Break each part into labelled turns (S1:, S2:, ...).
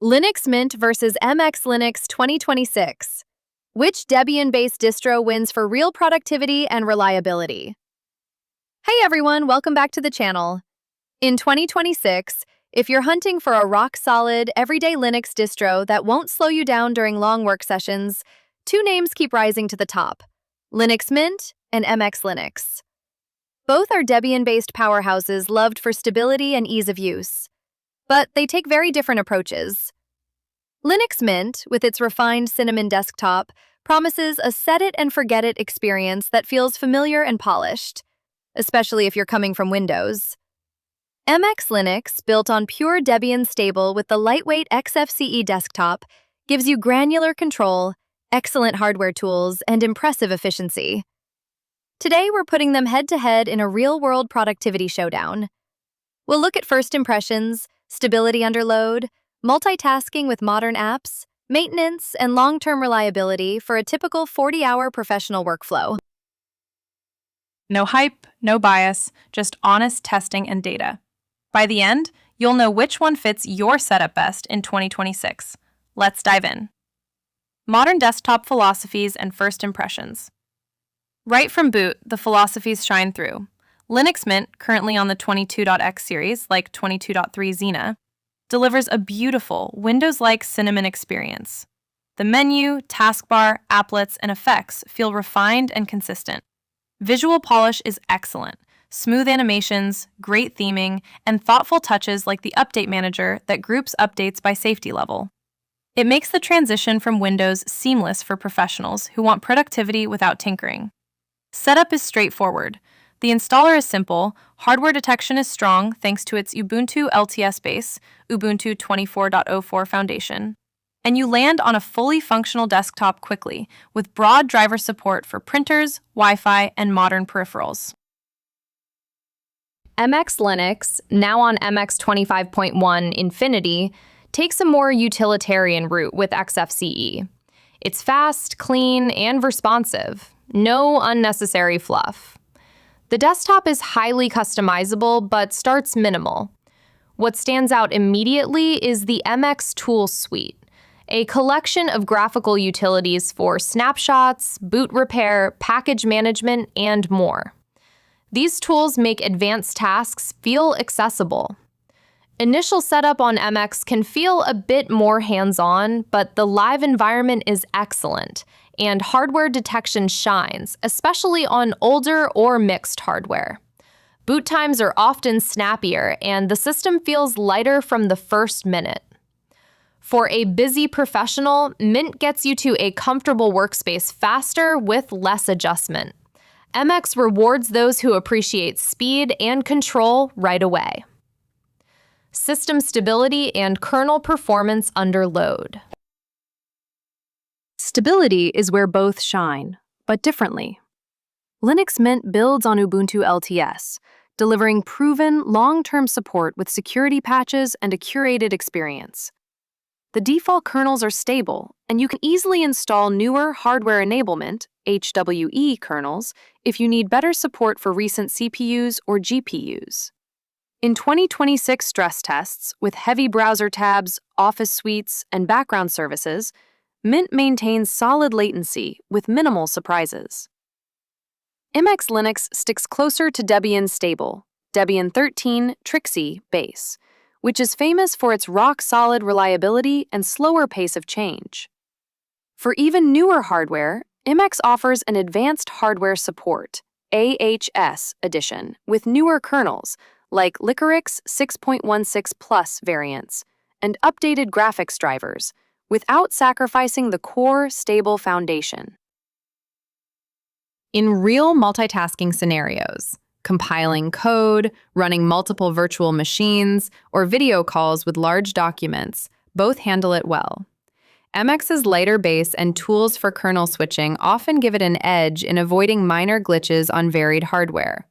S1: Linux Mint versus MX Linux 2026. Which Debian-based distro wins for real productivity and reliability? Hey everyone, welcome back to the channel. In 2026, if you're hunting for a rock-solid, everyday Linux distro that won't slow you down during long work sessions, two names keep rising to the top: Linux Mint and MX Linux. Both are Debian-based powerhouses loved for stability and ease of use, but they take very different approaches. Linux Mint, with its refined Cinnamon desktop, promises a set-it-and-forget-it experience that feels familiar and polished, especially if you're coming from Windows. MX Linux, built on pure Debian stable with the lightweight XFCE desktop, gives you granular control, excellent hardware tools, and impressive efficiency. Today, we're putting them head-to-head in a real-world productivity showdown. We'll look at first impressions, stability under load, multitasking with modern apps, maintenance, and long-term reliability for a typical 40-hour professional workflow.
S2: No hype, no bias, just honest testing and data. By the end, you'll know which one fits your setup best in 2026. Let's dive in. Modern desktop philosophies and first impressions. Right from boot, the philosophies shine through. Linux Mint, currently on the 22.x series, like 22.3 Zena, delivers a beautiful, Windows-like Cinnamon experience. The menu, taskbar, applets, and effects feel refined and consistent. Visual polish is excellent. Smooth animations, great theming, and thoughtful touches like the Update Manager that groups updates by safety level. It makes the transition from Windows seamless for professionals who want productivity without tinkering. Setup is straightforward. The installer is simple, hardware detection is strong thanks to its Ubuntu LTS base, Ubuntu 24.04 foundation, and you land on a fully functional desktop quickly with broad driver support for printers, Wi-Fi, and modern peripherals.
S1: MX Linux, now on MX 25.1 Infinity, takes a more utilitarian route with XFCE. It's fast, clean, and responsive. No unnecessary fluff. The desktop is highly customizable, but starts minimal. What stands out immediately is the MX Tool Suite, a collection of graphical utilities for snapshots, boot repair, package management, and more. These tools make advanced tasks feel accessible. Initial setup on MX can feel a bit more hands-on, but the live environment is excellent, and hardware detection shines, especially on older or mixed hardware. Boot times are often snappier, and the system feels lighter from the first minute. For a busy professional, Mint gets you to a comfortable workspace faster with less adjustment. MX rewards those who appreciate speed and control right away. System stability and kernel performance under load.
S3: Stability is where both shine, but differently. Linux Mint builds on Ubuntu LTS, delivering proven, long-term support with security patches and a curated experience. The default kernels are stable, and you can easily install newer hardware enablement, HWE kernels, if you need better support for recent CPUs or GPUs. In 2026 stress tests, with heavy browser tabs, office suites, and background services, Mint maintains solid latency with minimal surprises. MX Linux sticks closer to Debian stable, Debian 13 Trixie base, which is famous for its rock-solid reliability and slower pace of change. For even newer hardware, MX offers an advanced hardware support, AHS edition, with newer kernels, like Liquorix 6.16 Plus variants, and updated graphics drivers, without sacrificing the core, stable foundation.
S1: In real multitasking scenarios, compiling code, running multiple virtual machines, or video calls with large documents, both handle it well. MX's lighter base and tools for kernel switching often give it an edge in avoiding minor glitches on varied hardware.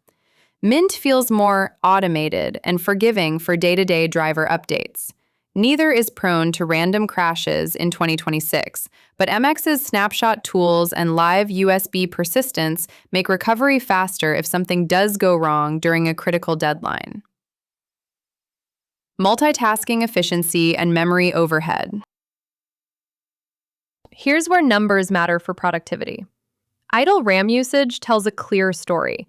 S1: Mint feels more automated and forgiving for day-to-day driver updates. Neither is prone to random crashes in 2026, but MX's snapshot tools and live USB persistence make recovery faster if something does go wrong during a critical deadline.
S3: multitasking efficiency, and memory overhead.
S1: Here's where numbers matter for productivity. Idle RAM usage tells a clear story.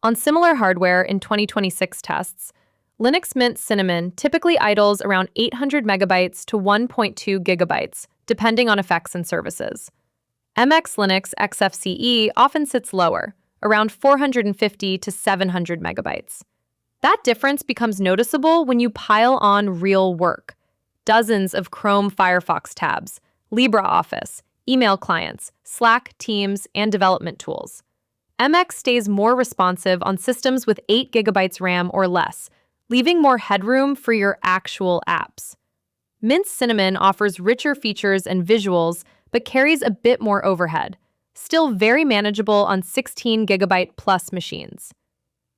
S1: On similar hardware in 2026 tests, Linux Mint Cinnamon typically idles around 800 megabytes to 1.2 gigabytes, depending on effects and services. MX Linux XFCE often sits lower, around 450 to 700 megabytes. That difference becomes noticeable when you pile on real work. Dozens of Chrome Firefox tabs, LibreOffice, email clients, Slack, Teams, and development tools. MX stays more responsive on systems with 8 gigabytes RAM or less, leaving more headroom for your actual apps. Mint Cinnamon offers richer features and visuals, but carries a bit more overhead, still very manageable on 16 gigabyte plus machines.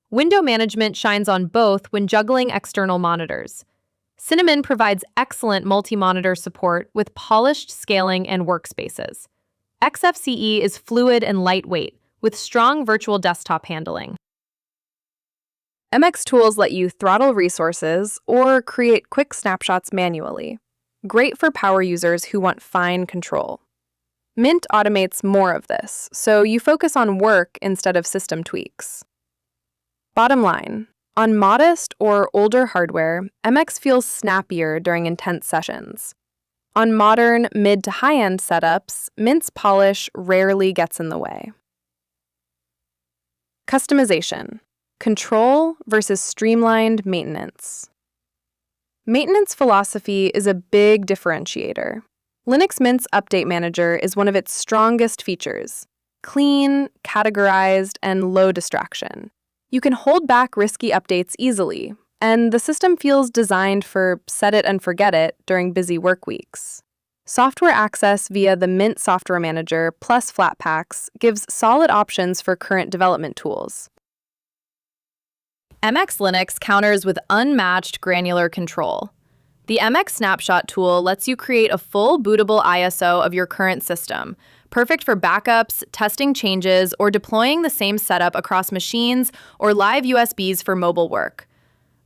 S1: Window management shines on both when juggling external monitors. Cinnamon provides excellent multi-monitor support with polished scaling and workspaces. XFCE is fluid and lightweight, with strong virtual desktop handling.
S3: MX tools let you throttle resources or create quick snapshots manually. Great for power users who want fine control. Mint automates more of this, so you focus on work instead of system tweaks. Bottom line, on modest or older hardware, MX feels snappier during intense sessions. On modern, mid to high-end setups, Mint's polish rarely gets in the way. Customization. Control versus streamlined maintenance. Maintenance philosophy is a big differentiator. Linux Mint's Update Manager is one of its strongest features. Clean, categorized, and low distraction. You can hold back risky updates easily, and the system feels designed for set it and forget it during busy work weeks. Software access via the Mint Software Manager plus Flatpaks gives solid options for current development tools.
S1: MX Linux counters with unmatched granular control. The MX Snapshot tool lets you create a full bootable ISO of your current system, perfect for backups, testing changes, or deploying the same setup across machines or live USBs for mobile work.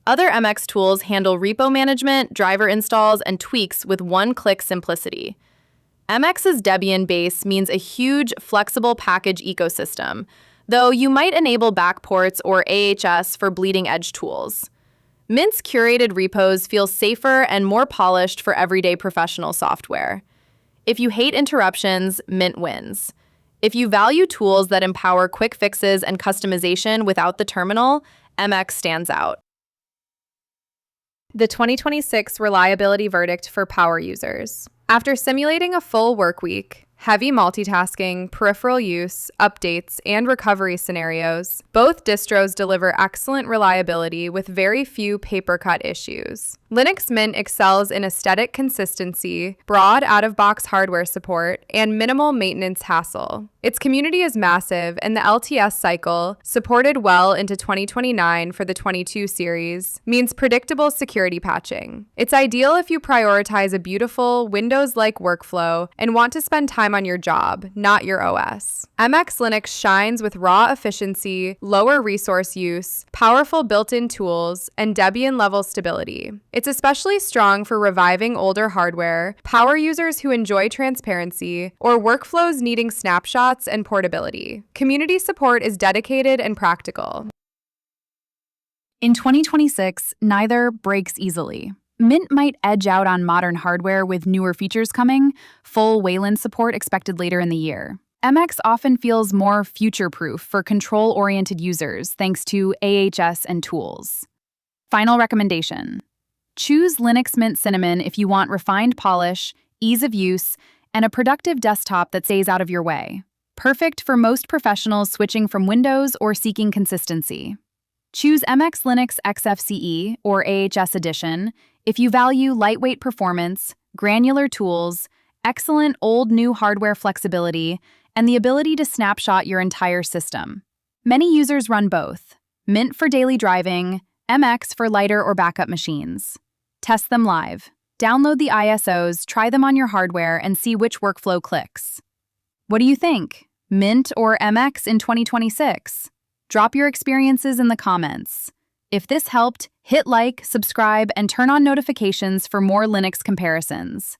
S1: Other MX tools handle repo management, driver installs, and tweaks with one-click simplicity. MX's Debian-based means a huge, flexible package ecosystem, though you might enable backports or AHS for bleeding-edge tools. Mint's curated repos feel safer and more polished for everyday professional software. If you hate interruptions, Mint wins. If you value tools that empower quick fixes and customization without the terminal, MX stands out. The 2026 reliability verdict for power users. After simulating a full work week, heavy multitasking, peripheral use, updates, and recovery scenarios, both distros deliver excellent reliability with very few paper-cut issues. Linux Mint excels in aesthetic consistency, broad out-of-box hardware support, and minimal maintenance hassle. Its community is massive, and the LTS cycle, supported well into 2029 for the 22 series, means predictable security patching. It's ideal if you prioritize a beautiful, Windows-like workflow and want to spend time on your job, not your OS. MX Linux shines with raw efficiency, lower resource use, powerful built-in tools, and Debian-level stability. It's especially strong for reviving older hardware, power users who enjoy transparency, or workflows needing snapshots and portability. Community support is dedicated and practical.
S4: In 2026, neither breaks easily. Mint might edge out on modern hardware with newer features coming, full Wayland support expected later in the year. MX often feels more future-proof for control-oriented users thanks to AHS and tools. Final recommendation. Choose Linux Mint Cinnamon if you want refined polish, ease of use, and a productive desktop that stays out of your way. Perfect for most professionals switching from Windows or seeking consistency. Choose MX Linux XFCE or AHS Edition if you value lightweight performance, granular tools, excellent old-new hardware flexibility, and the ability to snapshot your entire system. Many users run both, Mint for daily driving, MX for lighter or backup machines. Test them live. Download the ISOs, try them on your hardware, and see which workflow clicks. What do you think? Mint or MX in 2026? Drop your experiences in the comments. If this helped, hit like, subscribe, and turn on notifications for more Linux comparisons.